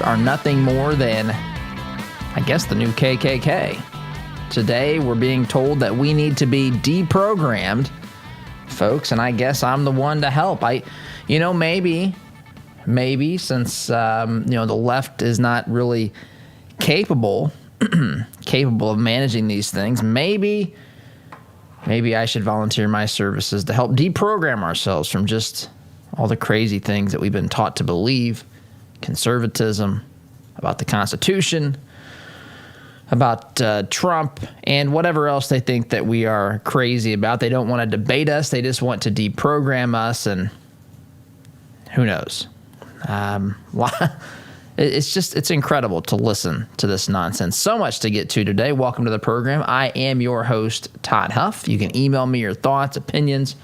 are nothing more than, I guess, the new KKK. Today, we're being told that we need to be deprogrammed, folks, and I guess I'm the one to help. Maybe since, the left is not really capable of managing these things, maybe I should volunteer my services to help deprogram ourselves from just all the crazy things that we've been taught to believe, conservatism, about the Constitution, about Trump, and whatever else they think that we are crazy about. They don't want to debate us. They just want to deprogram us, and who knows? It's incredible to listen to this nonsense. So much to get to today. Welcome to the program. I am your host, Todd Huff. You can email me your thoughts, opinions,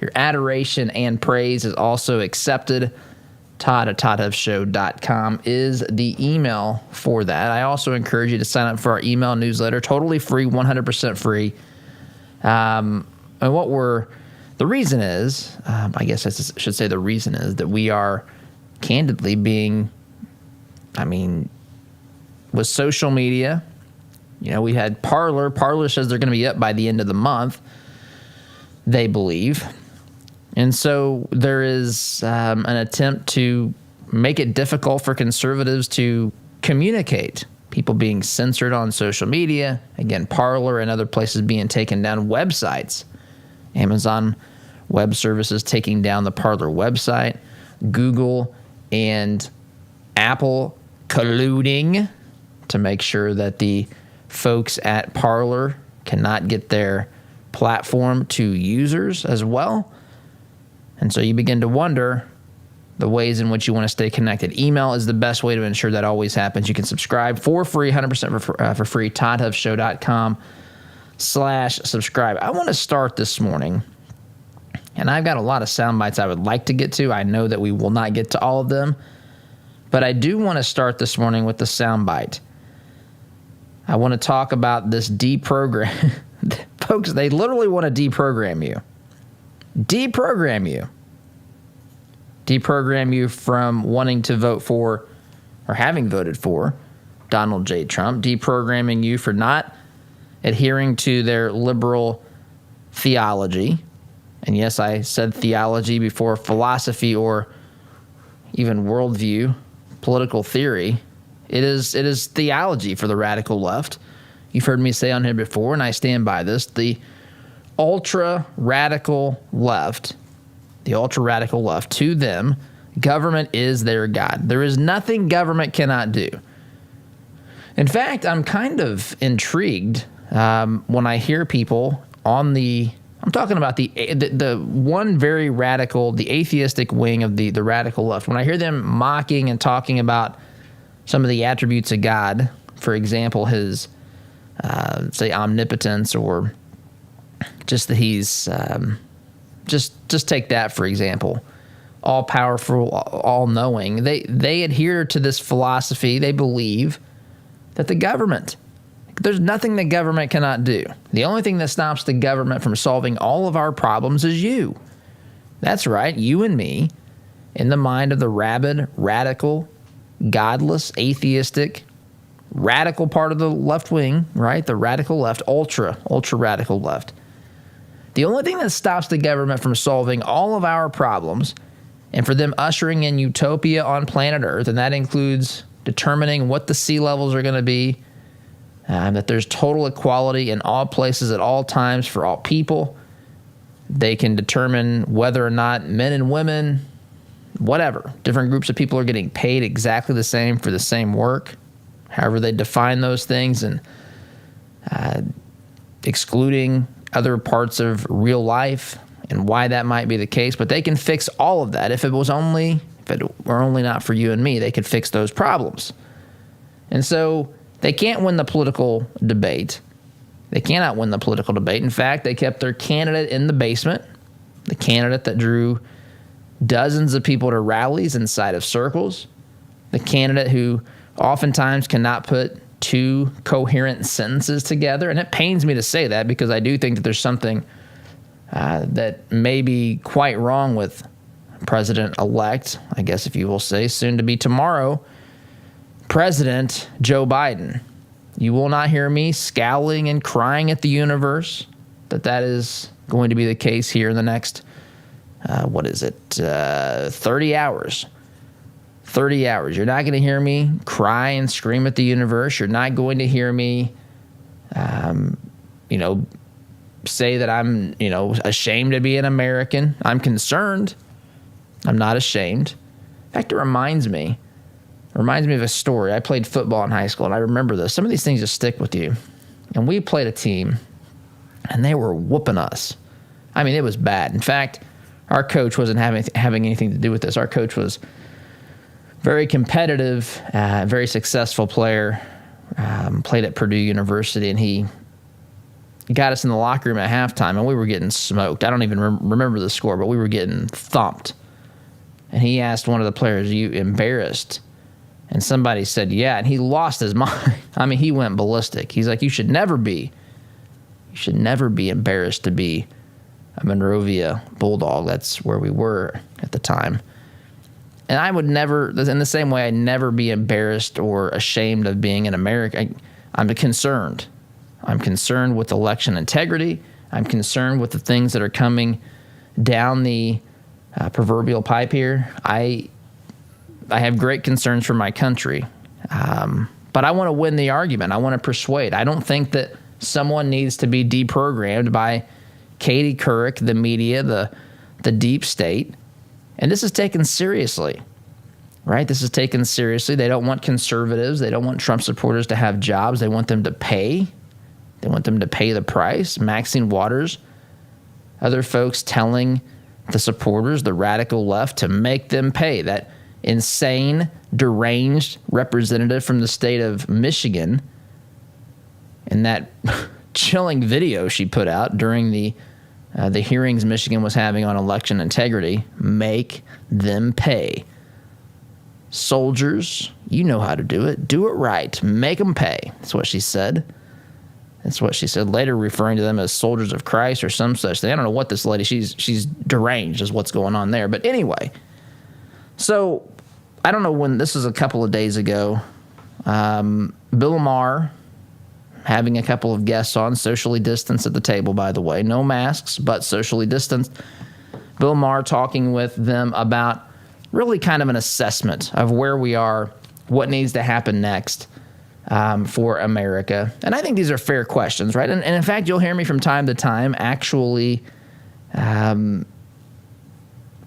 your adoration, and praise is also accepted. Todd@ToddHuffShow.com is the email for that. I also encourage you to sign up for our email newsletter. Totally free, 100% free. The reason is, I guess I should say the reason is that we are candidly being, with social media, we had Parler. Parler says they're going to be up by the end of the month, they believe. And so there is an attempt to make it difficult for conservatives to communicate. People being censored on social media. Again, Parler and other places being taken down. Websites. Amazon Web Services taking down the Parler website. Google and Apple colluding to make sure that the folks at Parler cannot get their platform to users as well. And so you begin to wonder the ways in which you want to stay connected. Email is the best way to ensure that always happens. You can subscribe for free, 100% for free, ToddHuffShow.com/subscribe. I want to start this morning, and I've got a lot of sound bites I would like to get to. I know that we will not get to all of them, but I do want to start this morning with the sound bite. I want to talk about this deprogram. Folks, they literally want to deprogram you. Deprogram you from wanting to vote for or having voted for Donald J. Trump, deprogramming you for not adhering to their liberal theology. And yes, I said theology before philosophy or even worldview, political theory. It is theology for the radical left. You've heard me say on here before, and I stand by this, the ultra-radical left, to them, government is their God. There is nothing government cannot do. In fact, I'm kind of intrigued when I hear people I'm talking about the one very radical, the atheistic wing of the radical left. When I hear them mocking and talking about some of the attributes of God, for example, his, say, omnipotence, or just that he's, just take that, for example, all-powerful, all-knowing. They adhere to this philosophy. They believe that there's nothing the government cannot do. The only thing that stops the government from solving all of our problems is you. That's right, you and me, in the mind of the rabid, radical, godless, atheistic, radical part of the left wing, right? The radical left, ultra-radical left. The only thing that stops the government from solving all of our problems and for them ushering in utopia on planet Earth, and that includes determining what the sea levels are going to be, that there's total equality in all places at all times for all people. They can determine whether or not men and women, whatever, different groups of people are getting paid exactly the same for the same work, however they define those things, and excluding other parts of real life and why that might be the case. But they can fix all of that. If it were only not for you and me, they could fix those problems. And so they can't win the political debate. They cannot win the political debate. In fact, they kept their candidate in the basement, the candidate that drew dozens of people to rallies inside of circles, the candidate who oftentimes cannot put two coherent sentences together. And it pains me to say that, because I do think that there's something that may be quite wrong with President-elect, I guess if you will say, soon to be tomorrow, President Joe Biden. You will not hear me scowling and crying at the universe that is going to be the case here in the next, 30 hours. 30 hours. You're not going to hear me cry and scream at the universe. You're not going to hear me, say that I'm, ashamed to be an American. I'm concerned. I'm not ashamed. In fact, it reminds me of a story. I played football in high school, and I remember this. Some of these things just stick with you. And we played a team, and they were whooping us. I mean, it was bad. In fact, our coach wasn't having anything to do with this. Our coach was very competitive, very successful player, played at Purdue University, and he got us in the locker room at halftime, and we were getting smoked. I don't even remember the score, but we were getting thumped. And he asked one of the players, "Are you embarrassed?" And somebody said, "Yeah," and he lost his mind. I mean, he went ballistic. He's like, you should never be embarrassed to be a Monrovia Bulldog. That's where we were at the time. And I would never, in the same way, I'd never be embarrassed or ashamed of being an American. I'm concerned. I'm concerned with election integrity. I'm concerned with the things that are coming down the proverbial pipe here. I have great concerns for my country, but I want to win the argument. I want to persuade. I don't think that someone needs to be deprogrammed by Katie Couric, the media, the deep state. And this is taken seriously, right? This is taken seriously. They don't want conservatives. They don't want Trump supporters to have jobs. They want them to pay. They want them to pay the price. Maxine Waters, other folks telling the supporters, the radical left, to make them pay. That insane, deranged representative from the state of Michigan, in that chilling video she put out during the hearings Michigan was having on election integrity, make them pay. Soldiers, you know how to do it. Do it right. Make them pay. That's what she said. That's what she said, later referring to them as soldiers of Christ or some such thing. I don't know what this lady, she's deranged is what's going on there. But anyway, so I don't know when, this was a couple of days ago, Bill Maher having a couple of guests on, socially distanced at the table, by the way. No masks, but socially distanced. Bill Maher talking with them about really kind of an assessment of where we are, what needs to happen next for America. And I think these are fair questions, right? And in fact, you'll hear me from time to time actually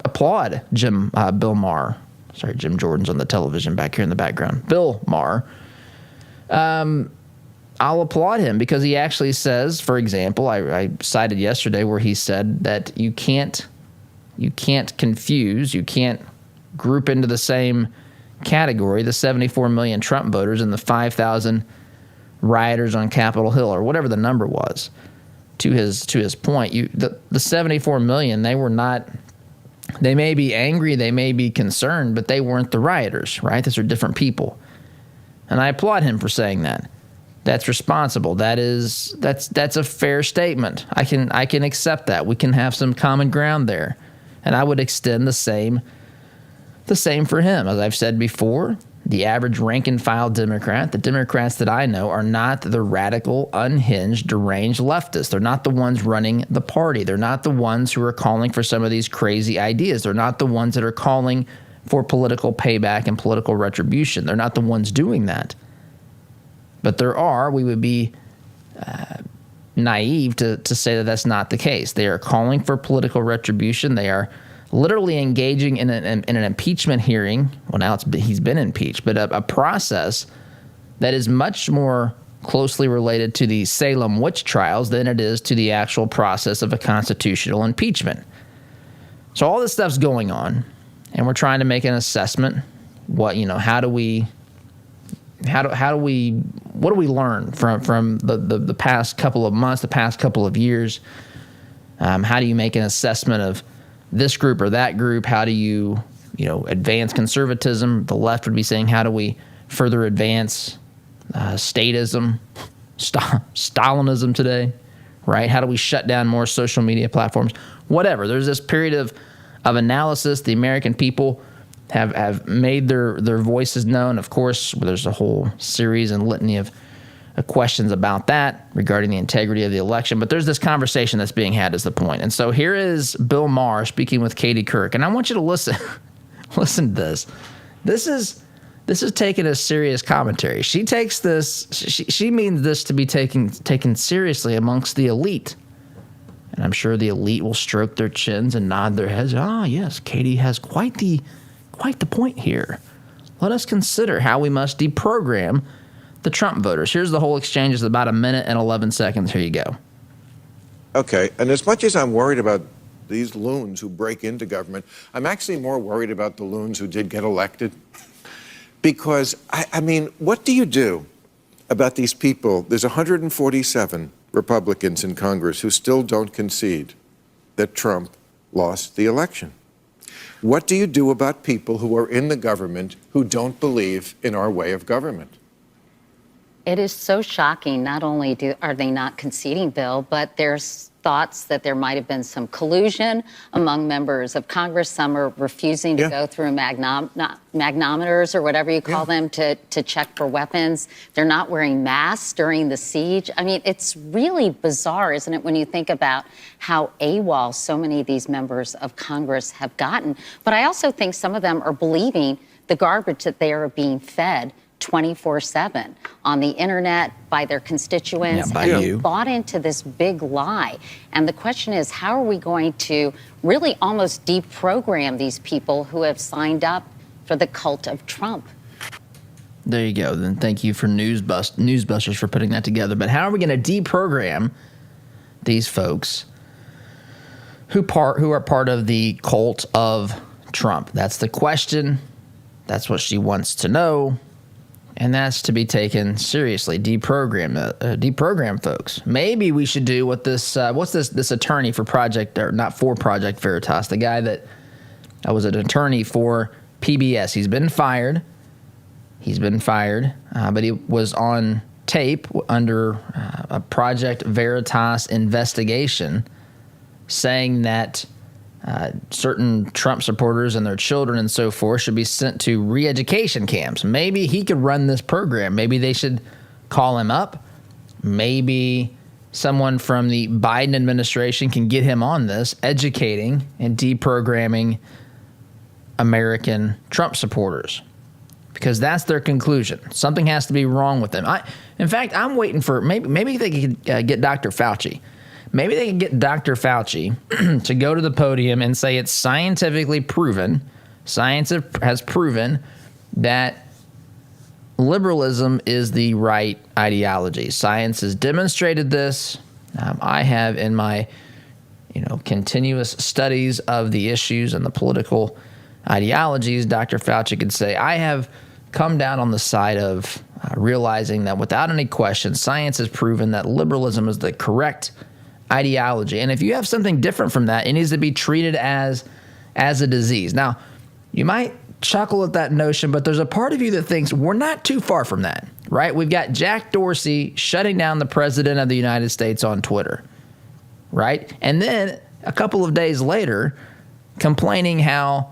applaud Bill Maher. Sorry, Jim Jordan's on the television back here in the background. Bill Maher. I'll applaud him because he actually says, for example, I cited yesterday where he said that you can't confuse, you can't group into the same category the 74 million Trump voters and the 5,000 rioters on Capitol Hill, or whatever the number was. To his point, the 74 million, they were not. They may be angry, they may be concerned, but they weren't the rioters, right? Those are different people, and I applaud him for saying that. That's responsible. That's a fair statement. I can accept that. We can have some common ground there, and I would extend the same for him. As I've said before, the average rank-and-file Democrat, the Democrats that I know, are not the radical, unhinged, deranged leftists. They're not the ones running the party. They're not the ones who are calling for some of these crazy ideas. They're not the ones that are calling for political payback and political retribution. They're not the ones doing that. But we would be naive to say that that's not the case. They are calling for political retribution. They are literally engaging in an impeachment hearing. Well, now he's been impeached, but a process that is much more closely related to the Salem witch trials than it is to the actual process of a constitutional impeachment. So all this stuff's going on, and we're trying to make an assessment. What do we learn from the past couple of months, the past couple of years? How do you make an assessment of this group or that group? How do you advance conservatism? The left would be saying, how do we further advance statism, Stalinism today, right? How do we shut down more social media platforms? Whatever. There's this period of analysis. The American people have made their voices known. Of course, there's a whole series and litany of questions about that regarding the integrity of the election. But there's this conversation that's being had is the point. And so here is Bill Maher speaking with Katie Couric. And I want you to listen. Listen to this. This is taken as serious commentary. She takes this, she means this to be taken seriously amongst the elite. And I'm sure the elite will stroke their chins and nod their heads. Ah, yes, Katie has quite the point here. Let us consider how we must deprogram the Trump voters. Here's the whole exchange. It's about 1 minute and 11 seconds. Here you go. Okay, and as much as I'm worried about these loons who break into government, I'm actually more worried about the loons who did get elected. Because, I mean, what do you do about these people? There's 147 Republicans in Congress who still don't concede that Trump lost the election. What do you do about people who are in the government who don't believe in our way of government? It is so shocking. Not only are they not conceding, Bill, but there's thoughts that there might have been some collusion among members of Congress. Some are refusing to go through magnometers or whatever you call them to check for weapons. They're not wearing masks during the siege. I mean, it's really bizarre, isn't it, when you think about how AWOL so many of these members of Congress have gotten. But I also think some of them are believing the garbage that they are being fed 24/7 on the internet by their constituents, and they bought into this big lie. And the question is, how are we going to really almost deprogram these people who have signed up for the cult of Trump? There you go. Then thank you for Newsbusters for putting that together. But how are we going to deprogram these folks who are part of the cult of Trump? That's the question. That's what she wants to know. And that's to be taken seriously. Deprogram folks. Maybe we should do what this attorney for Project Veritas, the guy that was an attorney for PBS. He's been fired, but he was on tape under a Project Veritas investigation saying that certain Trump supporters and their children and so forth should be sent to re-education camps. Maybe he could run this program. Maybe they should call him up. Maybe someone from the Biden administration can get him on this, educating and deprogramming American Trump supporters, because that's their conclusion. Something has to be wrong with them. In fact, I'm waiting for maybe they could get Dr. Fauci. Maybe they can get Dr. Fauci to go to the podium and say it's scientifically proven, science has proven that liberalism is the right ideology. Science has demonstrated this. I have in my, continuous studies of the issues and the political ideologies, Dr. Fauci could say, I have come down on the side of realizing that without any question, science has proven that liberalism is the correct ideology. And if you have something different from that, it needs to be treated as a disease. Now, you might chuckle at that notion, but there's a part of you that thinks we're not too far from that, right? We've got Jack Dorsey shutting down the president of the United States on Twitter, right? And then a couple of days later, complaining how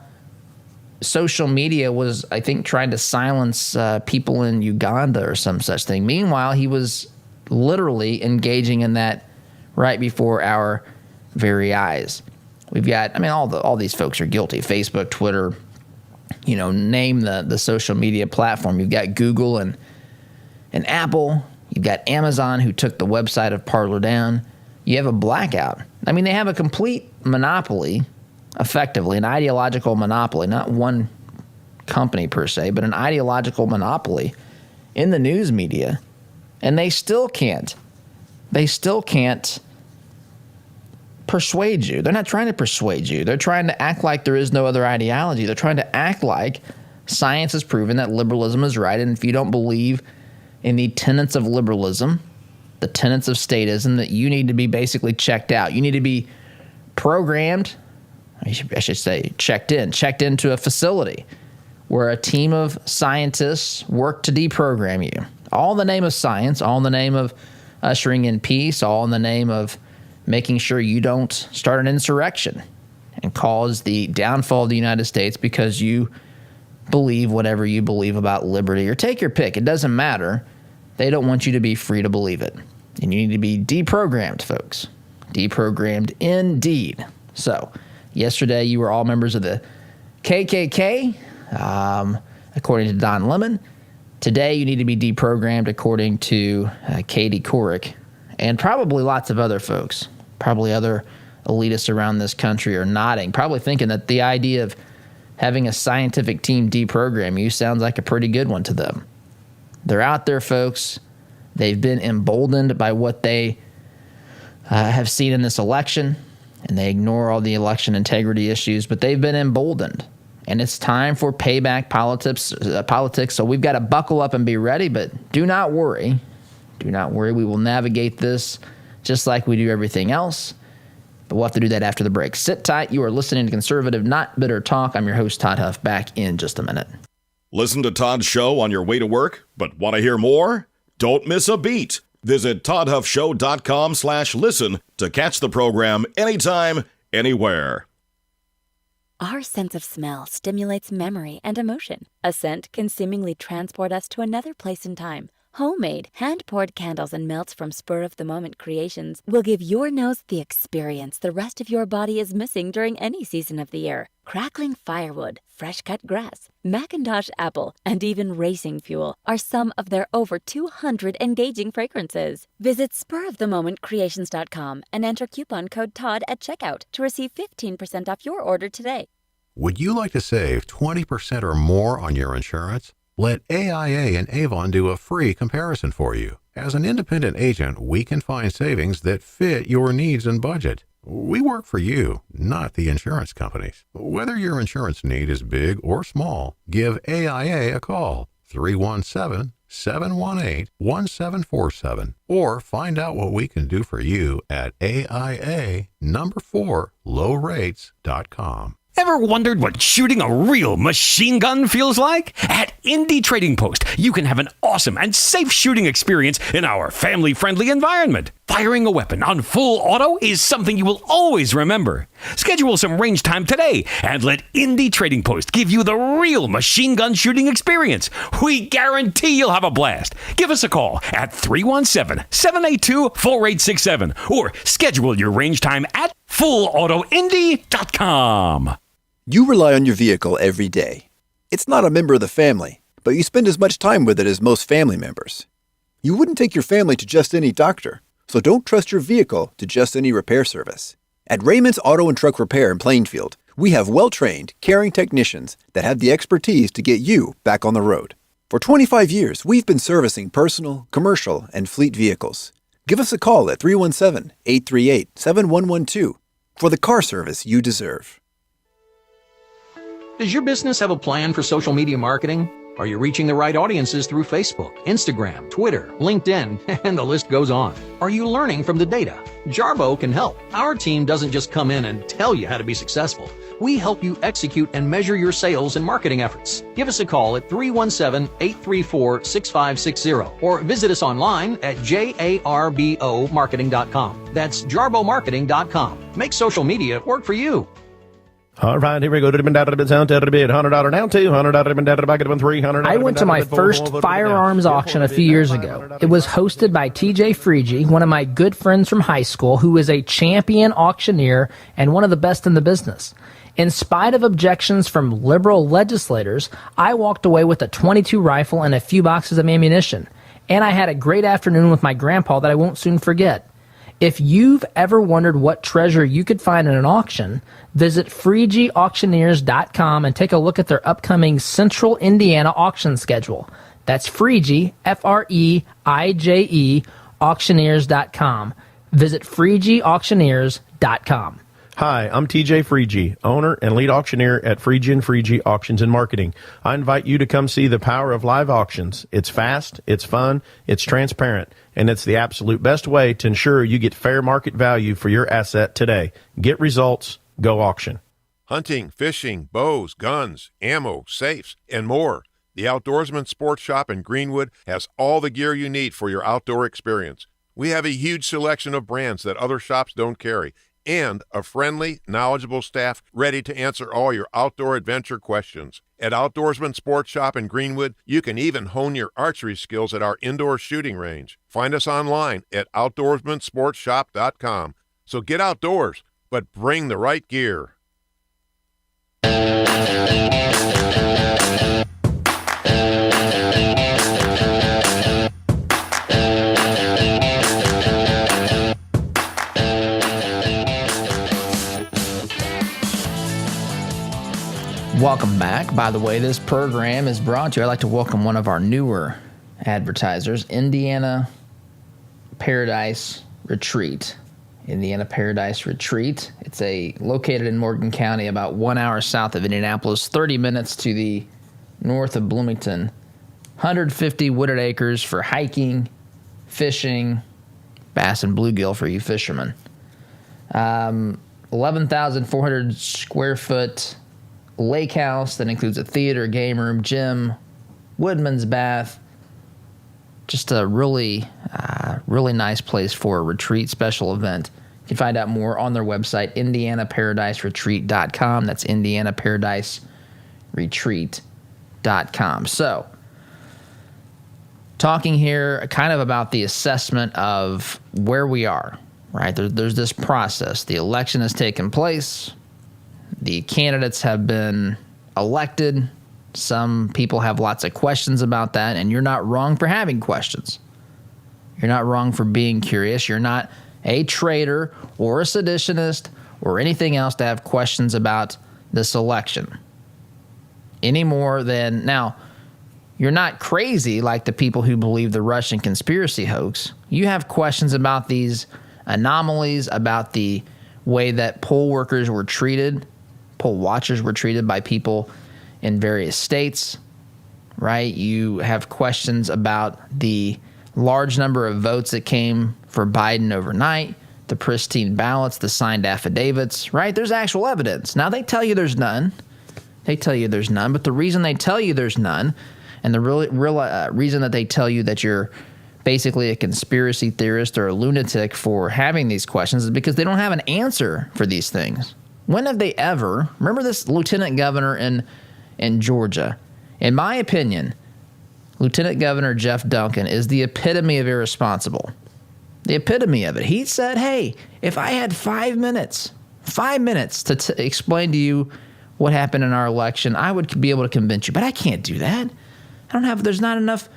social media was, I think, trying to silence people in Uganda or some such thing. Meanwhile, he was literally engaging in that right before our very eyes. We've got, all these folks are guilty. Facebook, Twitter, name the social media platform. You've got Google and Apple. You've got Amazon, who took the website of Parler down. You have a blackout. They have a complete monopoly, effectively, an ideological monopoly, not one company per se, but an ideological monopoly in the news media. And they still can't persuade you. They're not trying to persuade you. They're trying to act like there is no other ideology. They're trying to act like science has proven that liberalism is right. And if you don't believe in the tenets of liberalism, the tenets of statism, that you need to be basically checked out. You need to be programmed, I should say checked into a facility where a team of scientists work to deprogram you. All in the name of science, all in the name of ushering in peace, all in the name of making sure you don't start an insurrection and cause the downfall of the United States because you believe whatever you believe about liberty, or take your pick. It doesn't matter. They don't want you to be free to believe it. And you need to be deprogrammed, folks. Deprogrammed indeed. So, yesterday you were all members of the KKK, according to Don Lemon. Today you need to be deprogrammed, according to Katie Couric, and probably lots of other folks. Probably other elitists around this country are nodding, probably thinking that the idea of having a scientific team deprogram you sounds like a pretty good one to them. They're out there, folks. They've been emboldened by what they have seen in this election, and they ignore all the election integrity issues, but they've been emboldened. And it's time for payback politics. So we've got to buckle up and be ready, but do not worry. Do not worry. We will navigate this just like we do everything else. But we'll have to do that after the break. Sit tight. You are listening to Conservative Not Bitter Talk. I'm your host, Todd Huff. Back in just a minute. Listen to Todd's show on your way to work, but want to hear more? Don't miss a beat. Visit toddhuffshow.com/listen to catch the program anytime, anywhere. Our sense of smell stimulates memory and emotion. A scent can seemingly transport us to another place in time. Homemade, hand-poured candles and melts from spur-of-the-moment creations will give your nose the experience the rest of your body is missing during any season of the year. Crackling firewood, fresh-cut grass, Macintosh apple, and even racing fuel are some of their over 200 engaging fragrances. Visit spurofthemomentcreations.com and enter coupon code TODD at checkout to receive 15% off your order today. Would you like to save 20% or more on your insurance? Let AIA and Avon do a free comparison for you. As an independent agent, we can find savings that fit your needs and budget. We work for you, not the insurance companies. Whether your insurance need is big or small, give AIA a call, 317-718-1747, or find out what we can do for you at AIA4lowrates.com. Ever wondered what shooting a real machine gun feels like? At Indie Trading Post, you can have an awesome and safe shooting experience in our family-friendly environment. Firing a weapon on full auto is something you will always remember. Schedule some range time today and let Indie Trading Post give you the real machine gun shooting experience. We guarantee you'll have a blast. Give us a call at 317-782-4867 or schedule your range time at fullautoindy.com. You rely on your vehicle every day. It's not a member of the family, but you spend as much time with it as most family members. You wouldn't take your family to just any doctor, so don't trust your vehicle to just any repair service. At Raymond's Auto and Truck Repair in Plainfield, we have well-trained, caring technicians that have the expertise to get you back on the road. For 25 years, we've been servicing personal, commercial, and fleet vehicles. Give us a call at 317-838-7112 for the car service you deserve. Does your business have a plan for social media marketing? Are you reaching the right audiences through Facebook, Instagram, Twitter, LinkedIn, and the list goes on? Are you learning from the data? Jarbo can help. Our team doesn't just come in and tell you how to be successful. We help you execute and measure your sales and marketing efforts. Give us a call at 317-834-6560 or visit us online at jarbomarketing.com. That's jarbomarketing.com. Make social media work for you. All right, here we go. $100 down, $100 down, $200 down, back up 300. I went to my first firearms auction a few years ago. It was hosted by TJ Freege, one of my good friends from high school, who is a champion auctioneer and one of the best in the business. In spite of objections from liberal legislators, I walked away with a .22 rifle and a few boxes of ammunition. And I had a great afternoon with my grandpa that I won't soon forget. If you've ever wondered what treasure you could find in an auction, visit FreegeAuctioneers.com and take a look at their upcoming Central Indiana auction schedule. That's Freege, F-R-E-I-J-E, auctioneers.com. Visit FreegeAuctioneers.com. Hi, I'm TJ Freege, owner and lead auctioneer at Freege & Freege Auctions and Marketing. I invite you to come see the power of live auctions. It's fast, it's fun, it's transparent, and it's the absolute best way to ensure you get fair market value for your asset today. Get results, go auction. Hunting, fishing, bows, guns, ammo, safes, and more. The Outdoorsman Sports Shop in Greenwood has all the gear you need for your outdoor experience. We have a huge selection of brands that other shops don't carry, and a friendly, knowledgeable staff ready to answer all your outdoor adventure questions. At Outdoorsman Sports Shop in Greenwood, you can even hone your archery skills at our indoor shooting range. Find us online at outdoorsmansportshop.com. So get outdoors, but bring the right gear. Welcome back. By the way, this program is brought to you. I'd like to welcome one of our newer advertisers, Indiana Paradise Retreat. Indiana Paradise Retreat. It's located in Morgan County, about 1 hour south of Indianapolis, 30 minutes to the north of Bloomington. 150 wooded acres for hiking, fishing, bass and bluegill for you fishermen. 11,400 square foot lake house that includes a theater, game room, gym, woodman's bath. Just a really nice place for a retreat special event. You can find out more on their website, indianaparadiseretreat.com. That's indianaparadiseretreat.com. So, talking here kind of about the assessment of where we are, right? There's this process. The election has taken place. The candidates have been elected. Some people have lots of questions about that, and you're not wrong for having questions. You're not wrong for being curious. You're not a traitor or a seditionist or anything else to have questions about this election. Any more than, now, you're not crazy like the people who believe the Russian conspiracy hoax. You have questions about these anomalies, about the way that poll workers were treated, poll watchers were treated by people in various states, right? You have questions about the large number of votes that came for Biden overnight, the pristine ballots, the signed affidavits, right? There's actual evidence. Now, they tell you there's none. But the reason they tell you there's none, and the real reason that they tell you that you're basically a conspiracy theorist or a lunatic for having these questions is because they don't have an answer for these things. When have they ever, remember this lieutenant governor in Georgia? In my opinion, Lieutenant Governor Jeff Duncan is the epitome of irresponsible. The epitome of it. He said, hey, if I had 5 minutes to explain to you what happened in our election, I would be able to convince you. But I can't do that. There's not enough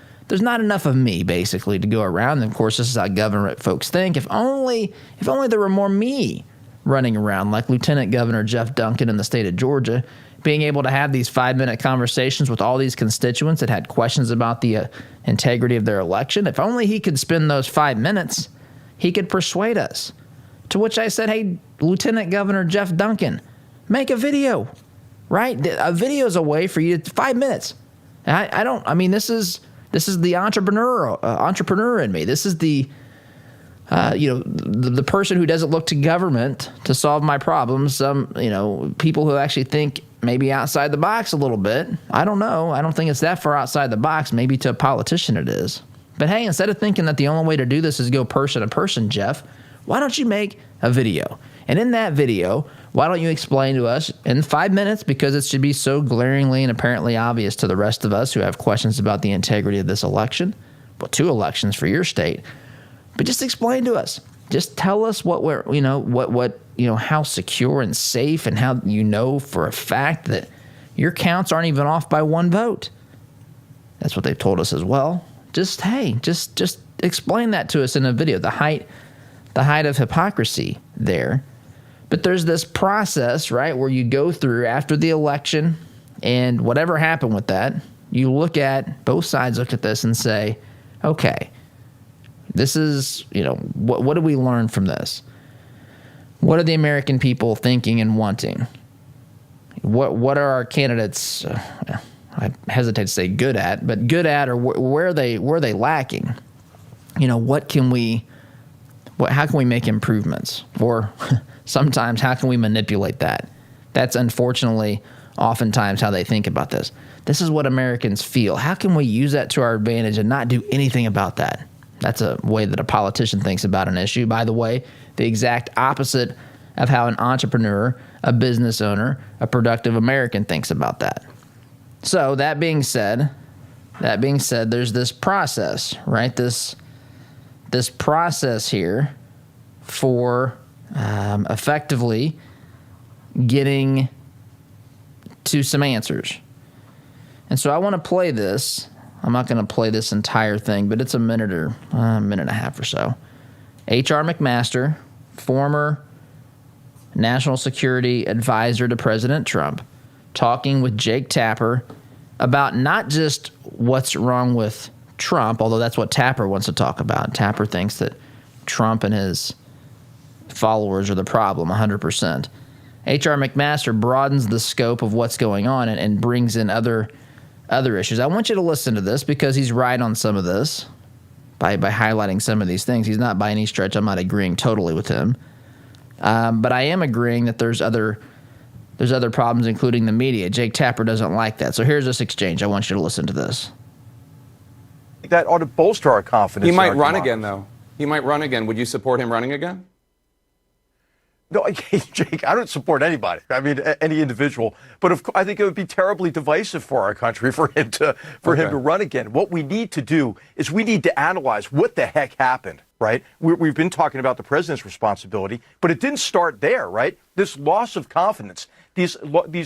of me, basically, to go around. And of course, this is how government folks think. If only there were more me running around like Lieutenant Governor Jeff Duncan in the state of Georgia, being able to have these 5-minute conversations with all these constituents that had questions about the integrity of their election. If only he could spend those 5 minutes, he could persuade us. To which I said, hey, Lieutenant Governor Jeff Duncan, make a video, right? A video is a way for you to 5 minutes. This is the entrepreneur in me. This is the person who doesn't look to government to solve my problems. People who actually think maybe outside the box a little bit. I don't know. I don't think it's that far outside the box. Maybe to a politician it is. But hey, instead of thinking that the only way to do this is go person to person, Jeff, why don't you make a video? And in that video, why don't you explain to us in 5 minutes, because it should be so glaringly and apparently obvious to the rest of us who have questions about the integrity of this election, well, 2 elections for your state, but just explain to us. Just tell us how secure and safe, and how for a fact that your counts aren't even off by 1 vote. That's what they've told us as well. Just explain that to us in a video. The height of hypocrisy there. But there's this process, right, where you go through after the election, and whatever happened with that, you look at, both sides look at this and say, okay, this is, what did we learn from this? What are the American people thinking and wanting? What are our candidates, I hesitate to say good at, or where are they lacking? How can we make improvements? Or sometimes, how can we manipulate that? That's unfortunately oftentimes how they think about this. This is what Americans feel. How can we use that to our advantage and not do anything about that? That's a way that a politician thinks about an issue. By the way, the exact opposite of how an entrepreneur, a business owner, a productive American thinks about that. So that being said, there's this process, right? This process here for effectively getting to some answers. And so I want to play this. I'm not going to play this entire thing, but it's a minute or a minute and a half or so. H.R. McMaster, former national security advisor to President Trump, talking with Jake Tapper about not just what's wrong with Trump, although that's what Tapper wants to talk about. Tapper thinks that Trump and his followers are the problem 100%. H.R. McMaster broadens the scope of what's going on and brings in other issues. I want you to listen to this because he's right on some of this by highlighting some of these things. He's not by any stretch. I'm not agreeing totally with him. But I am agreeing that there's other problems, including the media. Jake Tapper doesn't like that. So here's this exchange. I want you to listen to this. That ought to bolster our confidence. He might run again, though. He might run again. Would you support him running again? No, Jake, I don't support anybody. I mean, any individual. But I think it would be terribly divisive for our country for him to run again. What we need to do is we need to analyze what the heck happened, right? We've been talking about the president's responsibility, but it didn't start there, right? This loss of confidence, these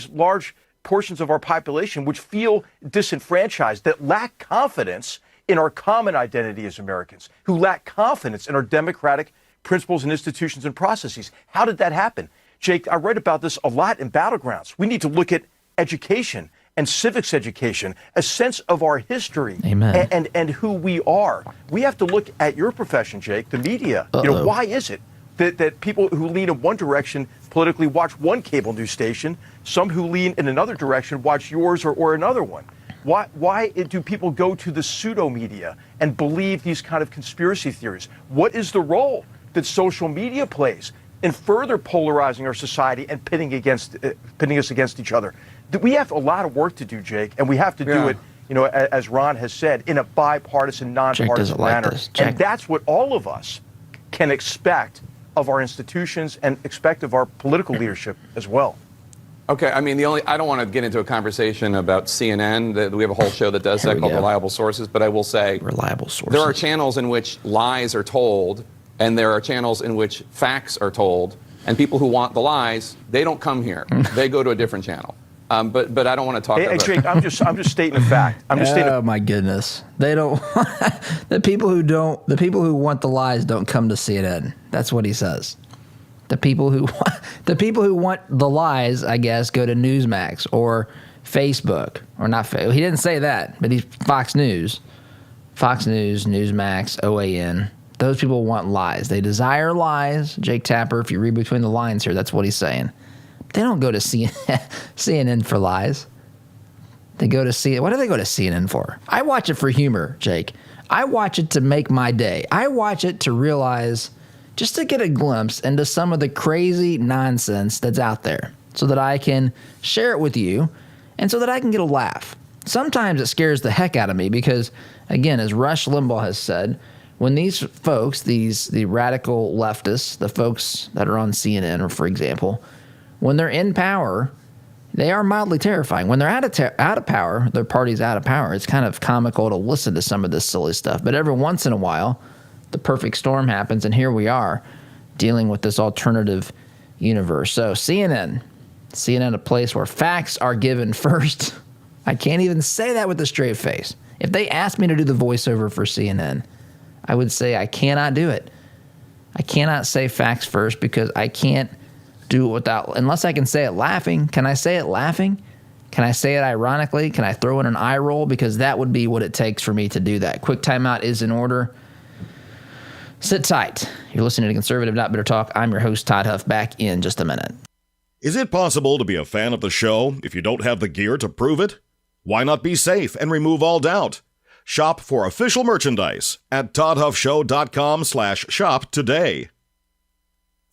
large portions of our population which feel disenfranchised, that lack confidence in our common identity as Americans, who lack confidence in our democratic principles and institutions and processes. How did that happen? Jake, I write about this a lot in Battlegrounds. We need to look at education and civics education, a sense of our history. Amen. And who we are. We have to look at your profession, Jake, the media. Why is it that people who lean in one direction politically watch one cable news station, some who lean in another direction watch yours or another one? Why do people go to the pseudo media and believe these kind of conspiracy theories? What is the role that social media plays in further polarizing our society and pitting us against each other? We have a lot of work to do, Jake, and we have to do it, as Ron has said, in a bipartisan, nonpartisan manner. And that's what all of us can expect of our institutions and expect of our political leadership as well. Okay, I mean, I don't want to get into a conversation about CNN. We have a whole show that does that called Reliable Sources, but I will say reliable sources. There are channels in which lies are told, and there are channels in which facts are told, and people who want the lies, they don't come here. They go to a different channel. But I don't want to talk about Jake, I'm just stating a fact. Oh my goodness. They don't the people who want the lies don't come to CNN. That's what he says. The people who want the lies, I guess, go to Newsmax or Facebook or not. He didn't say that, but he's Fox News, Newsmax, OAN. Those people want lies. They desire lies. Jake Tapper, if you read between the lines here, that's what he's saying. They don't go to CNN for lies. They go to CNN. What do they go to CNN for? I watch it for humor, Jake. I watch it to make my day. I watch it to realize, just to get a glimpse into some of the crazy nonsense that's out there so that I can share it with you and so that I can get a laugh. Sometimes it scares the heck out of me because, again, as Rush Limbaugh has said, when these folks, the radical leftists, the folks that are on CNN, or for example, when they're in power, they are mildly terrifying. When they're out of power, their party's out of power. It's kind of comical to listen to some of this silly stuff. But every once in a while, the perfect storm happens, and here we are dealing with this alternative universe. So CNN, a place where facts are given first. I can't even say that with a straight face. If they asked me to do the voiceover for CNN, I would say I cannot do it. I cannot say facts first because I can't do it unless I can say it laughing. Can I say it laughing? Can I say it ironically? Can I throw in an eye roll? Because that would be what it takes for me to do that. Quick timeout is in order. Sit tight. You're listening to Conservative Not Bitter Talk. I'm your host, Todd Huff, back in just a minute. Is it possible to be a fan of the show if you don't have the gear to prove it? Why not be safe and remove all doubt? Shop for official merchandise at toddhuffshow.com/shop today.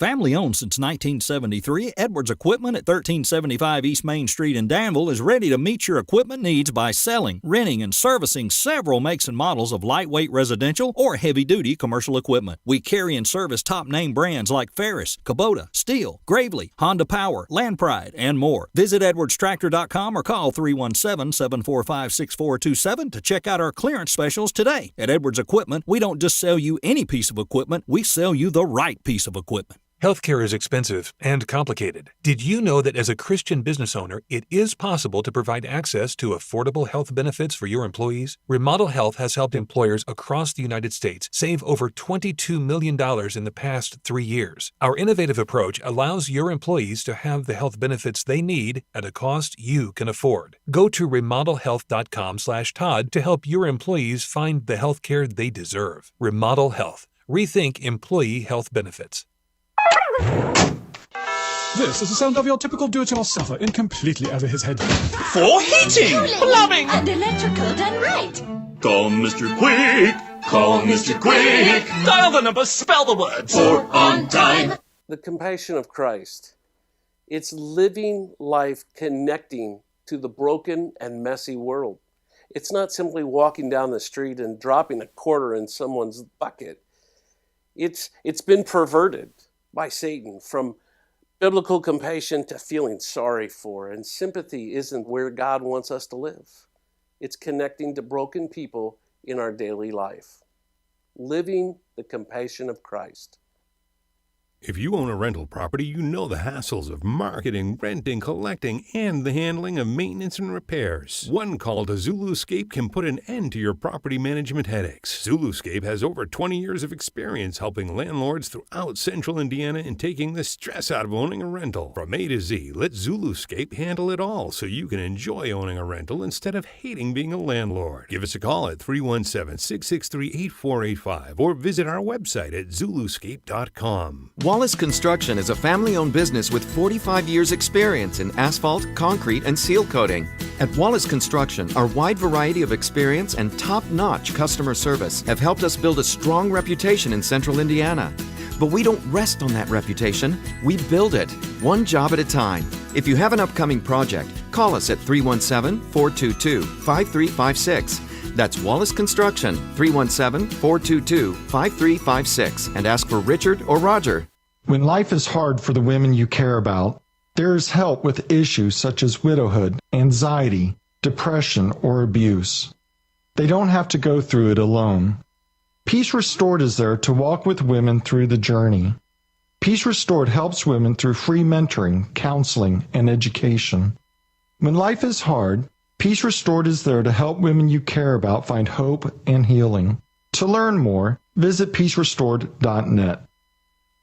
Family owned since 1973, Edwards Equipment at 1375 East Main Street in Danville is ready to meet your equipment needs by selling, renting, and servicing several makes and models of lightweight residential or heavy-duty commercial equipment. We carry and service top-name brands like Ferris, Kubota, Steel, Gravely, Honda Power, Land Pride, and more. Visit edwardstractor.com or call 317-745-6427 to check out our clearance specials today. At Edwards Equipment, we don't just sell you any piece of equipment, we sell you the right piece of equipment. Healthcare is expensive and complicated. Did you know that as a Christian business owner, it is possible to provide access to affordable health benefits for your employees? Remodel Health has helped employers across the United States save over $22 million in the past 3 years. Our innovative approach allows your employees to have the health benefits they need at a cost you can afford. Go to remodelhealth.com/Todd to help your employees find the health care they deserve. Remodel Health. Rethink employee health benefits. This is the sound of your typical do-it-yourselfer in completely over his head. For heating, plumbing, and electrical done right. Call Mr. Quick. Call Mr. Quick. Dial the number, spell the words. For on time. The compassion of Christ. It's living life connecting to the broken and messy world. It's not simply walking down the street and dropping a quarter in someone's bucket. It's been perverted by Satan from biblical compassion to feeling sorry for. And sympathy isn't where God wants us to live. It's connecting to broken people in our daily life. Living the compassion of Christ. If you own a rental property, you know the hassles of marketing, renting, collecting, and the handling of maintenance and repairs. One call to Zuluscape can put an end to your property management headaches. Zuluscape has over 20 years of experience helping landlords throughout central Indiana and taking the stress out of owning a rental. From A to Z, let Zuluscape handle it all so you can enjoy owning a rental instead of hating being a landlord. Give us a call at 317-663-8485 or visit our website at zuluscape.com. Wallace Construction is a family-owned business with 45 years' experience in asphalt, concrete, and seal coating. At Wallace Construction, our wide variety of experience and top-notch customer service have helped us build a strong reputation in central Indiana. But we don't rest on that reputation. We build it, one job at a time. If you have an upcoming project, call us at 317-422-5356. That's Wallace Construction, 317-422-5356, and ask for Richard or Roger. When life is hard for the women you care about, there is help with issues such as widowhood, anxiety, depression, or abuse. They don't have to go through it alone. Peace Restored is there to walk with women through the journey. Peace Restored helps women through free mentoring, counseling, and education. When life is hard, Peace Restored is there to help women you care about find hope and healing. To learn more, visit peacerestored.net.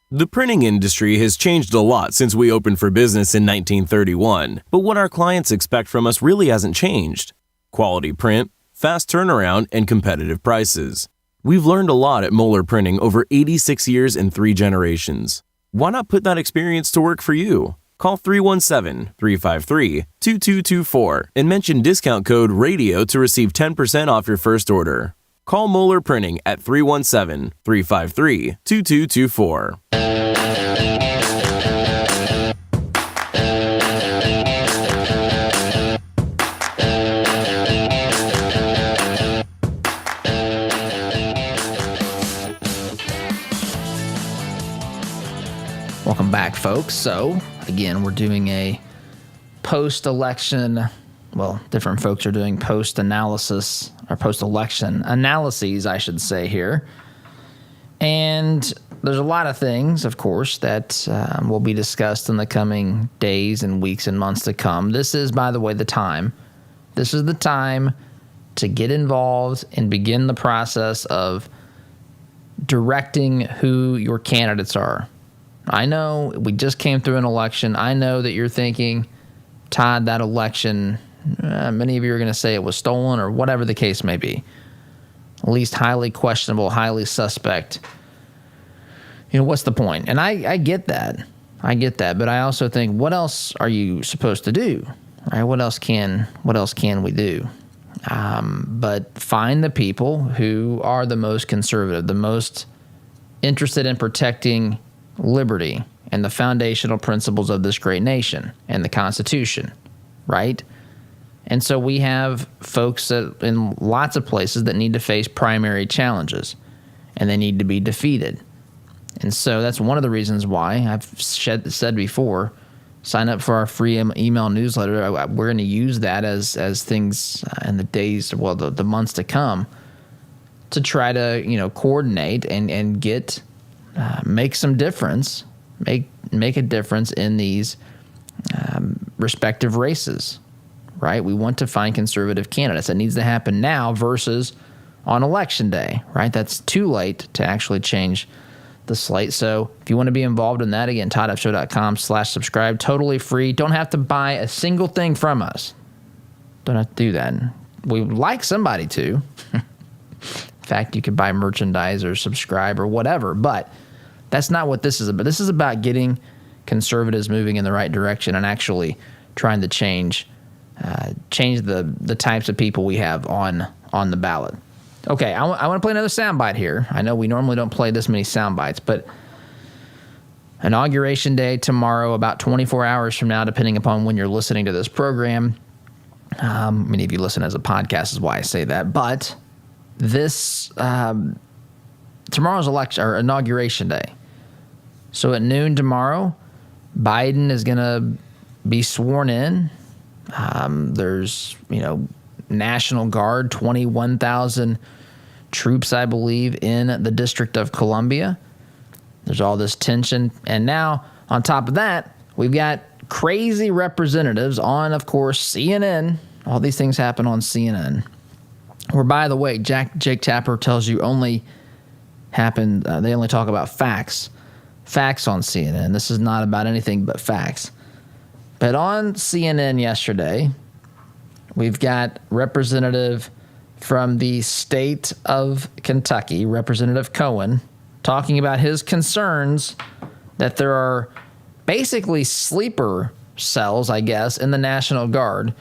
The printing industry has changed a lot since we opened for business in 1931, but what our clients expect from us really hasn't changed. Quality print, fast turnaround, and competitive prices. We've learned a lot at Moeller Printing over 86 years and 3 generations. Why not put that experience to work for you? Call 317-353-2224 and mention discount code RADIO to receive 10% off your first order. Call Moeller Printing at 317-353-2224. Welcome back, folks. So, again, we're doing a post-election, well, different folks are doing post-analysis, or post-election analyses, I should say here. And there's a lot of things, of course, that will be discussed in the coming days and weeks and months to come. This is, by the way, the time. This is the time to get involved and begin the process of directing who your candidates are. I know we just came through an election. I know that you're thinking, Todd, that election, many of you are going to say it was stolen or whatever the case may be. At least highly questionable, highly suspect. You know, what's the point? And I get that. I get that. But I also think, what else are you supposed to do? Right? What else can we do? But find the people who are the most conservative, the most interested in protecting liberty, and the foundational principles of this great nation and the Constitution, right? And so we have folks in lots of places that need to face primary challenges, and they need to be defeated. And so that's one of the reasons why I've said before, sign up for our free email newsletter. We're going to use that as things in the days, well, the months to come, to try to coordinate and get make some difference, make a difference in these respective races, right? We want to find conservative candidates. That needs to happen now versus on election day, right? That's too late to actually change the slate. So if you want to be involved in that, again, toddupshow.com/subscribe, totally free. Don't have to buy a single thing from us. Don't have to do that. We would like somebody to. In fact, you could buy merchandise or subscribe or whatever, but that's not what this is about. This is about getting conservatives moving in the right direction and actually trying to change the types of people we have on the ballot. Okay, I want to play another soundbite here. I know we normally don't play this many soundbites, but Inauguration Day tomorrow, about 24 hours from now, depending upon when you're listening to this program. Many of you listen as a podcast is why I say that, but this tomorrow's election or Inauguration Day. So at noon tomorrow, Biden is going to be sworn in. There's, National Guard, 21,000 troops, I believe, in the District of Columbia. There's all this tension. And now, on top of that, we've got crazy representatives on, of course, CNN. All these things happen on CNN. Where, by the way, Jake Tapper tells you only happened, they only talk about facts. Facts on CNN. This is not about anything but facts. But on CNN yesterday, we've got representative from the state of Kentucky, Representative Cohen, talking about his concerns that there are basically sleeper cells, I guess, in the National Guard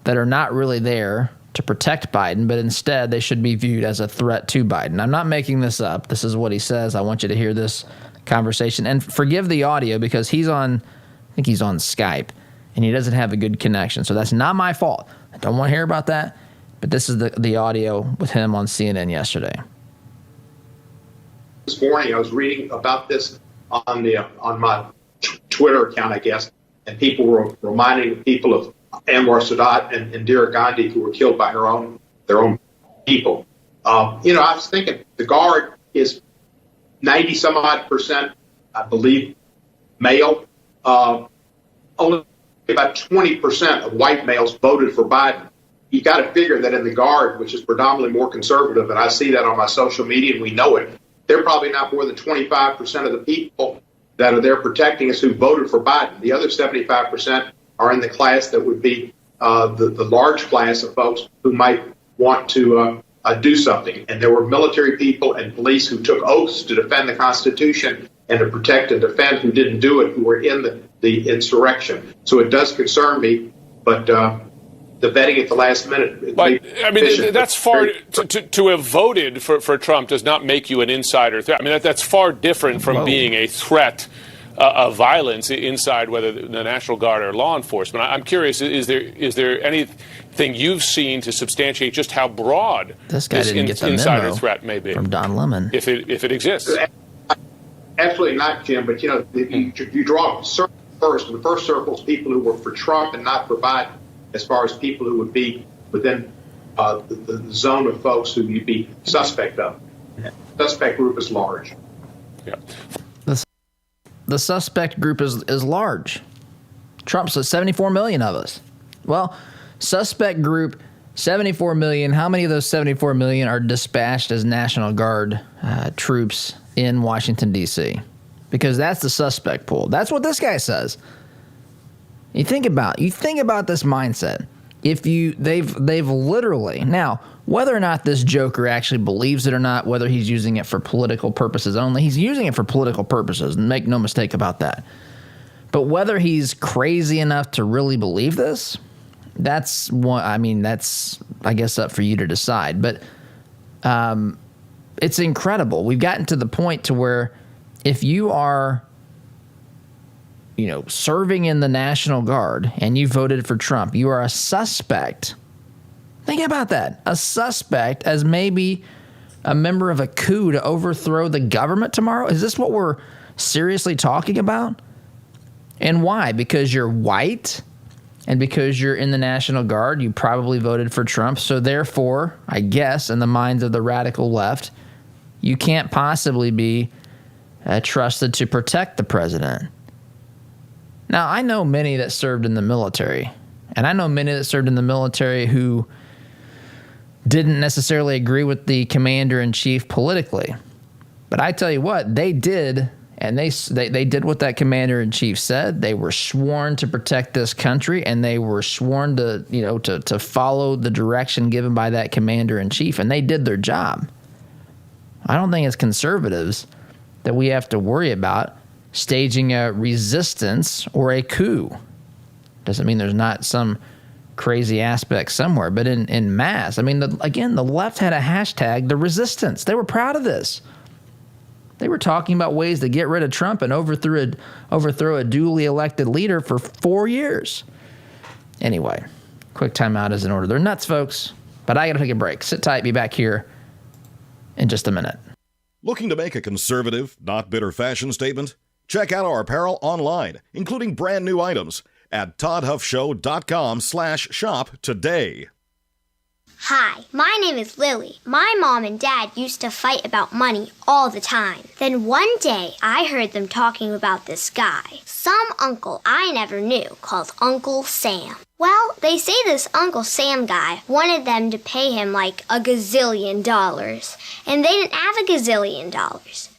that are not really there to protect Biden, but instead they should be viewed as a threat to Biden. I'm not making this up. This is what he says. I want you to hear this conversation. And forgive the audio because I think he's on Skype, and he doesn't have a good connection. So that's not my fault. I don't want to hear about that. But this is the audio with him on CNN yesterday. This morning I was reading about this on my Twitter account, I guess, and people were reminding people of Anwar Sadat and Indira Gandhi, who were killed by their own people. I was thinking the Guard is 90-some-odd%, I believe, male. Only about 20% of white males voted for Biden. You got to figure that in the Guard, which is predominantly more conservative, and I see that on my social media, and we know it, they're probably not more than 25% of the people that are there protecting us who voted for Biden. The other 75% are in the class that would be the large class of folks who might want to do something. And there were military people and police who took oaths to defend the Constitution and to protect and defend who didn't do it, who were in the insurrection. So it does concern me, but the vetting at the last minute. But I mean, that's far to have voted for Trump does not make you an insider threat. I mean, that's far different from being a threat of violence inside whether the National Guard or law enforcement. I'm curious, is there anything you've seen to substantiate just how broad this insider threat may be from Don Lemon, if it exists? Absolutely not, Jim. But you draw a circle first, and the first circle is people who were for Trump and not for Biden, as far as people who would be within the zone of folks who you'd be suspect of. The suspect group is large. Yeah. The suspect group is large. Trump says 74 million of us. Well, suspect group, 74 million. How many of those 74 million are dispatched as National Guard troops in Washington, D.C.? Because that's the suspect pool. That's what this guy says. You think about this mindset. They've literally, now, whether or not this joker actually believes it or not, whether he's using it for political purposes only, he's using it for political purposes, and make no mistake about that. But whether he's crazy enough to really believe this, that's, I guess, up for you to decide. But it's incredible. We've gotten to the point to where if you are serving in the National Guard and you voted for Trump, you are a suspect. Think about that. A suspect as maybe a member of a coup to overthrow the government tomorrow? Is this what we're seriously talking about? And why? Because you're white and because you're in the National Guard, you probably voted for Trump. So therefore, I guess, in the minds of the radical left, you can't possibly be trusted to protect the president. Now, I know many that served in the military, and I know many that served in the military who didn't necessarily agree with the commander-in-chief politically. But I tell you what, they did, and they did what that commander-in-chief said. They were sworn to protect this country, and they were sworn to follow the direction given by that commander-in-chief, and they did their job. I don't think as conservatives that we have to worry about staging a resistance or a coup. Doesn't mean there's not some crazy aspect somewhere, but in mass, I mean, the left had a hashtag, the resistance. They were proud of this. They were talking about ways to get rid of Trump and overthrow a duly elected leader for 4 years. Anyway, quick timeout is in order. They're nuts, folks, but I got to take a break. Sit tight, be back here in just a minute. Looking to make a conservative, not bitter fashion statement? Check out our apparel online, including brand new items at toddhuffshow.com/shop today. Hi, my name is Lily. My mom and dad used to fight about money all the time. Then one day, I heard them talking about this guy, some uncle I never knew, called Uncle Sam. Well, they say this Uncle Sam guy wanted them to pay him like $1 gazillion, and they didn't have $1 gazillion.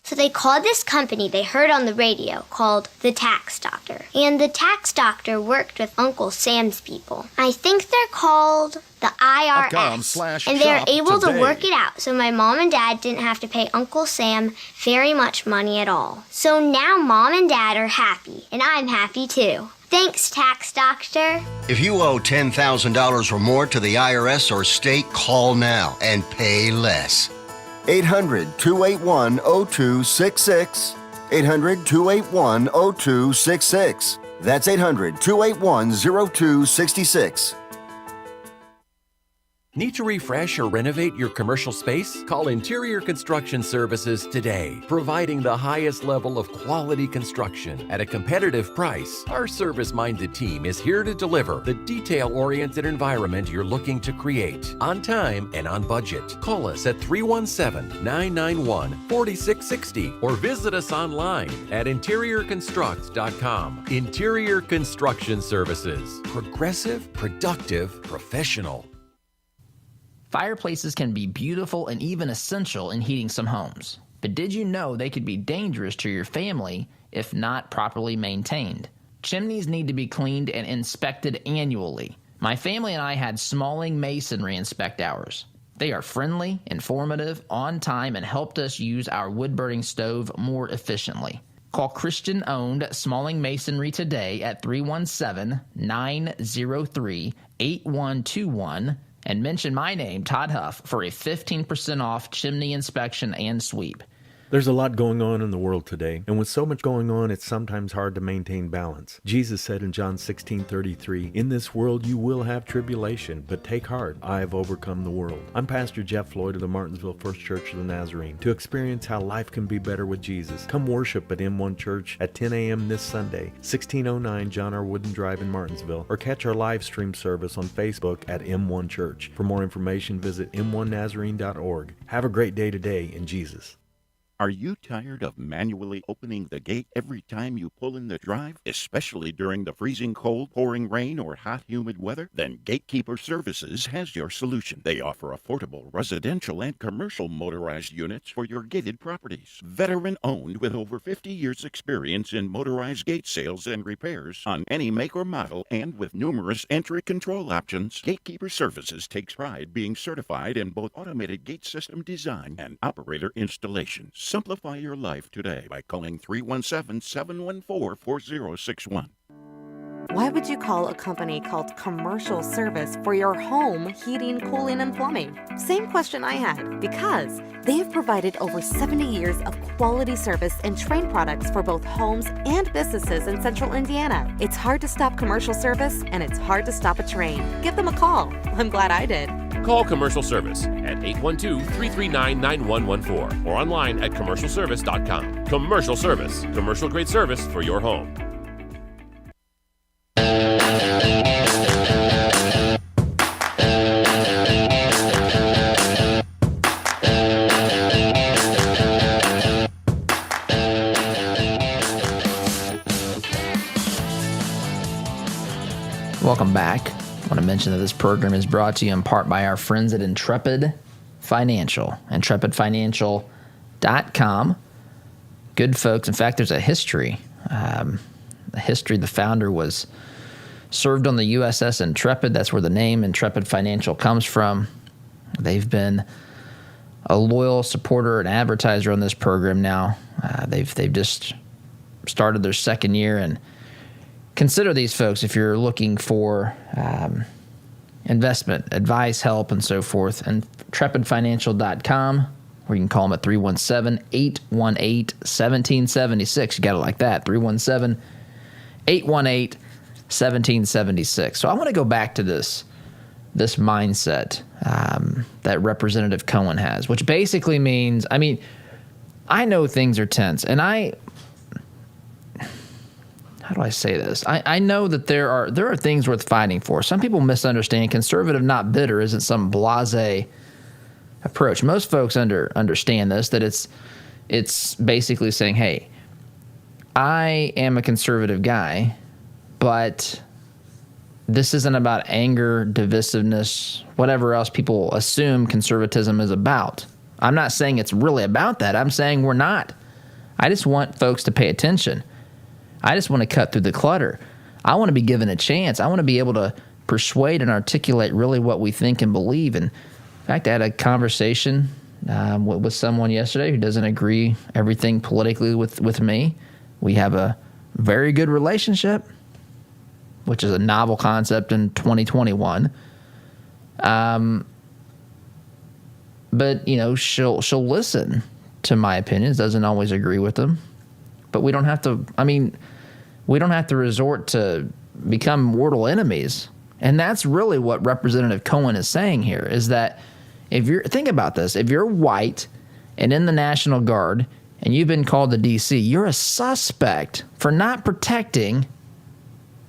So they called this company they heard on the radio called the Tax Doctor. And the Tax Doctor worked with Uncle Sam's people. I think they're called the IRS. And they're able to work it out so my mom and dad didn't have to pay Uncle Sam very much money at all. So now mom and dad are happy, and I'm happy too. Thanks, Tax Doctor. If you owe $10,000 or more to the IRS or state, call now and pay less. 800-281-0266. 800-281-0266. That's 800-281-0266. Need to refresh or renovate your commercial space? Call Interior Construction Services today. Providing the highest level of quality construction at a competitive price, our service-minded team is here to deliver the detail-oriented environment you're looking to create on time and on budget. Call us at 317-991-4660 or visit us online at interiorconstruct.com. Interior Construction Services. Progressive, productive, professional. Fireplaces can be beautiful and even essential in heating some homes. But did you know they could be dangerous to your family if not properly maintained? Chimneys need to be cleaned and inspected annually. My family and I had Smalling Masonry inspect ours. They are friendly, informative, on time, and helped us use our wood-burning stove more efficiently. Call Christian-owned Smalling Masonry today at 317-903-8121 and mention my name, Todd Huff, for a 15% off chimney inspection and sweep. There's a lot going on in the world today, and with so much going on, it's sometimes hard to maintain balance. Jesus said in John 16:33, "In this world you will have tribulation, but take heart, I have overcome the world." I'm Pastor Jeff Floyd of the Martinsville First Church of the Nazarene. To experience how life can be better with Jesus, come worship at M1 Church at 10 a.m. this Sunday, 1609 John R. Wooden Drive in Martinsville, or catch our live stream service on Facebook at M1 Church. For more information, visit m1nazarene.org. Have a great day today in Jesus. Are you tired of manually opening the gate every time you pull in the drive, especially during the freezing cold, pouring rain, or hot, humid weather? Then Gatekeeper Services has your solution. They offer affordable residential and commercial motorized units for your gated properties. Veteran-owned with over 50 years' experience in motorized gate sales and repairs on any make or model, and with numerous entry control options, Gatekeeper Services takes pride being certified in both automated gate system design and operator installation. Simplify your life. your life today by calling 317-714-4061. Why would you call a company called Commercial Service for your home heating, cooling, and plumbing? Same question I had, because they have provided over 70 years of quality service and trained products for both homes and businesses in Central Indiana. It's hard to stop Commercial Service, and it's hard to stop a train. Give them a call. I'm glad I did. Call Commercial Service at 812-339-9114 or online at commercialservice.com. Commercial Service, commercial grade service for your home. Welcome back. I want to mention that this program is brought to you in part by our friends at Intrepid Financial, intrepidfinancial.com. Good folks. In fact, there's a history. The founder served on the USS Intrepid. That's where the name Intrepid Financial comes from. They've been a loyal supporter and advertiser on this program now. They've just started their second year, and consider these folks if you're looking for investment advice, help, and so forth. And intrepidfinancial.com, or you can call them at 317-818-1776. You got it like that, 317-818-1776. So I want to go back to this mindset that Representative Cohen has, which basically means, I know things are tense, and how do I say this? I know that there are things worth fighting for. Some people misunderstand conservative, not bitter, isn't some blasé approach. Most folks understand this, that it's basically saying, hey, I am a conservative guy, but this isn't about anger, divisiveness, whatever else people assume conservatism is about. I'm not saying it's really about that. I'm saying we're not. I just want folks to pay attention. I just want to cut through the clutter. I want to be given a chance. I want to be able to persuade and articulate really what we think and believe. And in fact, I had a conversation with someone yesterday who doesn't agree everything politically with me. We have a very good relationship, which is a novel concept in 2021. But she'll listen to my opinions. Doesn't always agree with them. But we don't have to, we don't have to resort to become mortal enemies. And that's really what Representative Cohen is saying here, is that think about this, if you're white and in the National Guard and you've been called to D.C., you're a suspect for not protecting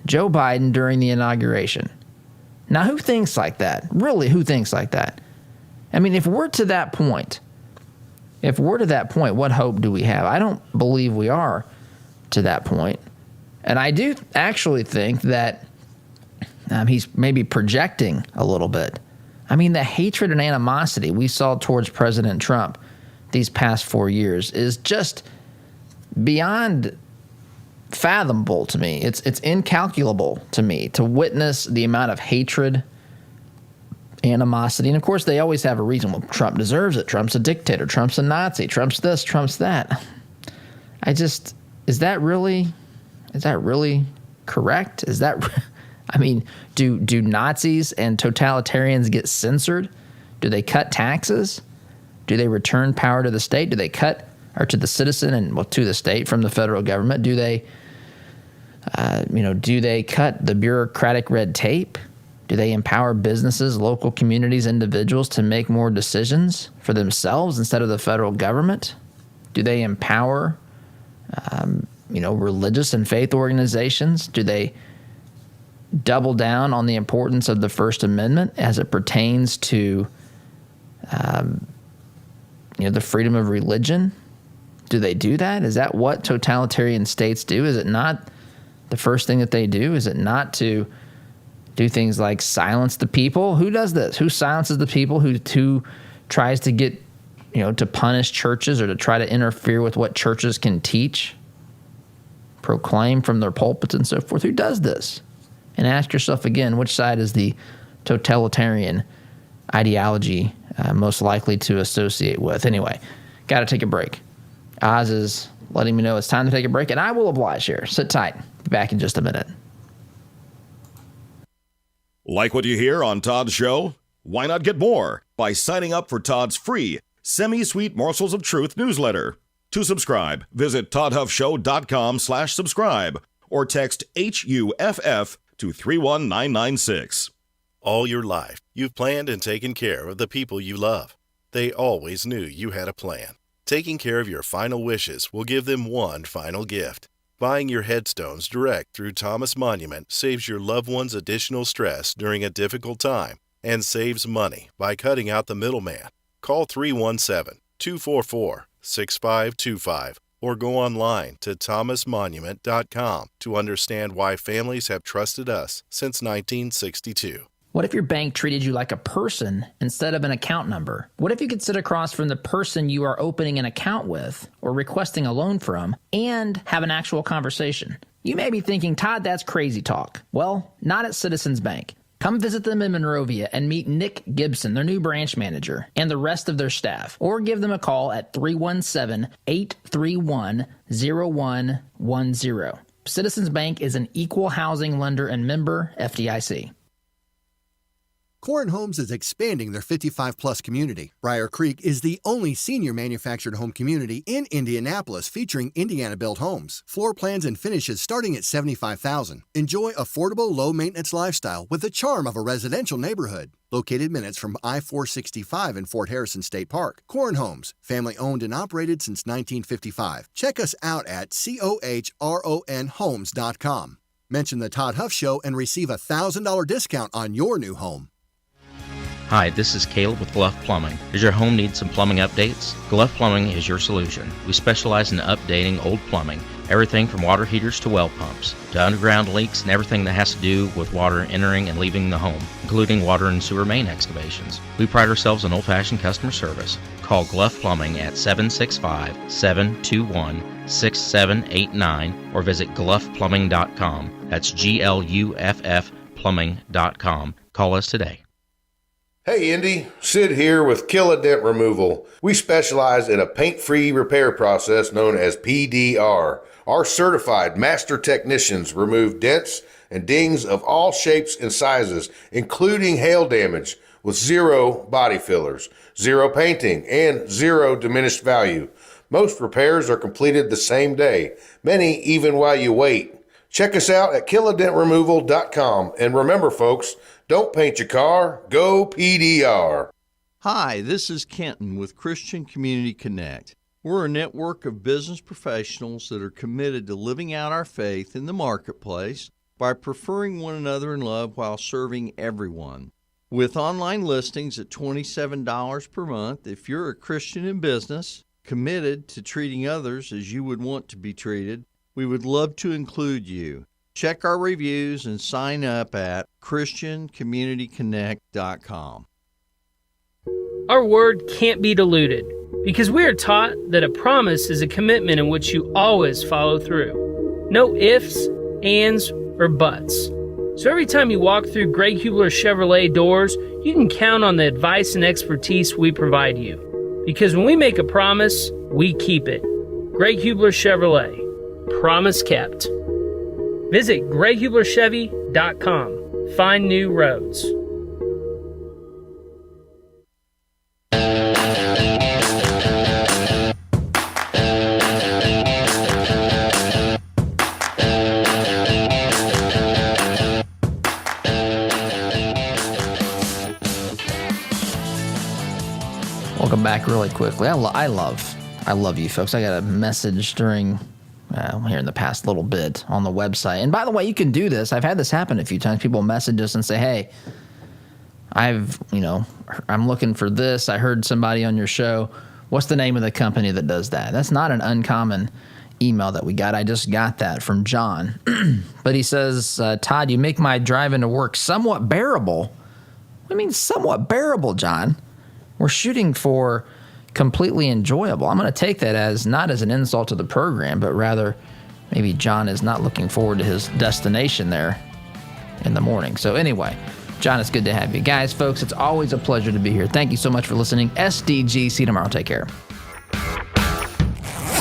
Joe Biden during the inauguration. Now, who thinks like that? Really, who thinks like that? If we're to that point, what hope do we have? I don't believe we are to that point. And I do actually think that he's maybe projecting a little bit. The hatred and animosity we saw towards President Trump these past 4 years is just beyond fathomable to me. It's incalculable to me to witness the amount of hatred, animosity. And of course, they always have a reason. Well, Trump deserves it. Trump's a dictator. Trump's a Nazi. Trump's this. Trump's that. Is that really correct? Do Nazis and totalitarians get censored? Do they cut taxes? Do they return power to the state? Do they cut, or to the citizen and to the state from the federal government? Do they cut the bureaucratic red tape? Do they empower businesses, local communities, individuals to make more decisions for themselves instead of the federal government? Do they empower, religious and faith organizations? Do they double down on the importance of the First Amendment as it pertains to, the freedom of religion? Do they do that? Is that what totalitarian states do? Is it not the first thing that they do? Is it not to do things like silence the people? Who does this? Who silences the people? Who tries to get, to punish churches or to try to interfere with what churches can teach, proclaim from their pulpits and so forth? Who does this? And ask yourself again, which side is the totalitarian ideology most likely to associate with? Anyway, got to take a break. Oz is letting me know it's time to take a break, and I will oblige here. Sit tight. Be back in just a minute. Like what you hear on Todd's show? Why not get more by signing up for Todd's free Semi-Sweet Morsels of Truth newsletter? To subscribe, visit toddhuffshow.com/subscribe or text HUFF to 31996. All your life, you've planned and taken care of the people you love. They always knew you had a plan. Taking care of your final wishes will give them one final gift. Buying your headstones direct through Thomas Monument saves your loved ones additional stress during a difficult time and saves money by cutting out the middleman. Call 317-244-6525 or go online to thomasmonument.com to understand why families have trusted us since 1962. What if your bank treated you like a person instead of an account number? What if you could sit across from the person you are opening an account with or requesting a loan from and have an actual conversation? You may be thinking, Todd, that's crazy talk. Well, not at Citizens Bank. Come visit them in Monrovia and meet Nick Gibson, their new branch manager, and the rest of their staff. Or give them a call at 317-831-0110. Citizens Bank is an equal housing lender and member FDIC. Corn Homes is expanding their 55-plus community. Briar Creek is the only senior manufactured home community in Indianapolis featuring Indiana-built homes. Floor plans and finishes starting at $75,000. Enjoy affordable, low-maintenance lifestyle with the charm of a residential neighborhood. Located minutes from I-465 in Fort Harrison State Park. Corn Homes, family-owned and operated since 1955. Check us out at COHRONhomes.com. Mention the Todd Huff Show and receive a $1,000 discount on your new home. Hi, this is Caleb with Gluff Plumbing. Does your home need some plumbing updates? Gluff Plumbing is your solution. We specialize in updating old plumbing, everything from water heaters to well pumps, to underground leaks and everything that has to do with water entering and leaving the home, including water and sewer main excavations. We pride ourselves on old-fashioned customer service. Call Gluff Plumbing at 765-721-6789 or visit gluffplumbing.com. That's GLUFF plumbing.com. Call us today. Hey Indy, Sid here with Kill a Dent Removal. We specialize in a paint-free repair process known as PDR. Our certified master technicians remove dents and dings of all shapes and sizes, including hail damage, with zero body fillers, zero painting, and zero diminished value. Most repairs are completed the same day, many even while you wait. Check us out at killadentremoval.com. And remember, folks, don't paint your car, go PDR. Hi, this is Kenton with Christian Community Connect. We're a network of business professionals that are committed to living out our faith in the marketplace by preferring one another in love while serving everyone. With online listings at $27 per month, if you're a Christian in business, committed to treating others as you would want to be treated, we would love to include you. Check our reviews and sign up at ChristianCommunityConnect.com. Our word can't be diluted because we are taught that a promise is a commitment in which you always follow through. No ifs, ands, or buts. So every time you walk through Greg Hubler Chevrolet doors, you can count on the advice and expertise we provide you. Because when we make a promise, we keep it. Greg Hubler Chevrolet. Promise kept. Visit GregHublerChevy.com. Find new roads. Welcome back really quickly. I love you folks. I got a message during here in the past little bit on the website. And by the way, you can do this. I've had this happen a few times. People message us and say, hey, I'm looking for this. I heard somebody on your show. What's the name of the company that does that? That's not an uncommon email that we got. I just got that from John. But he says, Todd, you make my drive into work somewhat bearable. What do you mean somewhat bearable, John? We're shooting for completely enjoyable. I'm going to take that as not as an insult to the program, but rather maybe John is not looking forward to his destination there in the morning. So anyway, John, it's good to have you. Guys, folks, it's always a pleasure to be here. Thank you so much for listening. SDG, see you tomorrow. Take care.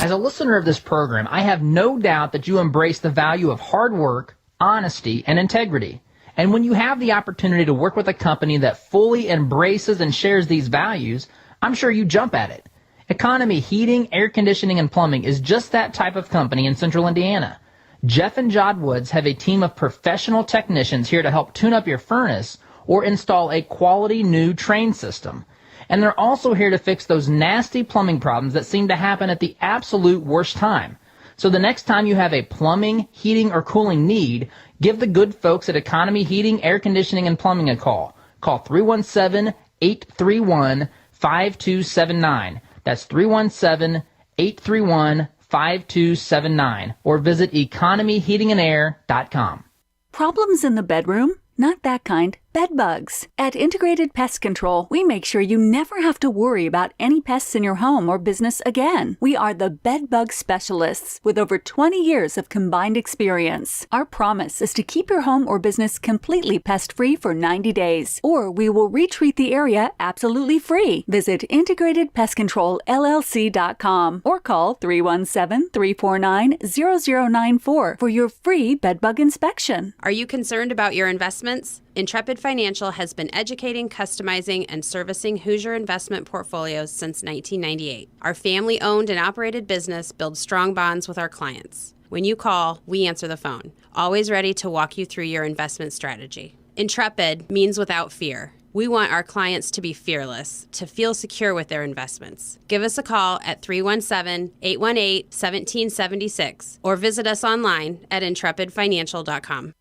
As a listener of this program, I have no doubt that you embrace the value of hard work, honesty, and integrity. And when you have the opportunity to work with a company that fully embraces and shares these values, I'm sure you jump at it. Economy Heating, Air Conditioning, and Plumbing is just that type of company in Central Indiana. Jeff and Jod Woods have a team of professional technicians here to help tune up your furnace or install a quality new train system. And they're also here to fix those nasty plumbing problems that seem to happen at the absolute worst time. So the next time you have a plumbing, heating, or cooling need, give the good folks at Economy Heating, Air Conditioning, and Plumbing a call. Call 317-831-5279. That's 317-831-5279. Or visit economyheatingandair.com. Problems in the bedroom? Not that kind. Bed bugs. At Integrated Pest Control, we make sure you never have to worry about any pests in your home or business again. We are the bed bug specialists with over 20 years of combined experience. Our promise is to keep your home or business completely pest-free for 90 days, or we will retreat the area absolutely free. Visit IntegratedPestControlLLC.com or call 317-349-0094 for your free bed bug inspection. Are you concerned about your investments? Intrepid Financial has been educating, customizing, and servicing Hoosier investment portfolios since 1998. Our family-owned and operated business builds strong bonds with our clients. When you call, we answer the phone, always ready to walk you through your investment strategy. Intrepid means without fear. We want our clients to be fearless, to feel secure with their investments. Give us a call at 317-818-1776 or visit us online at intrepidfinancial.com.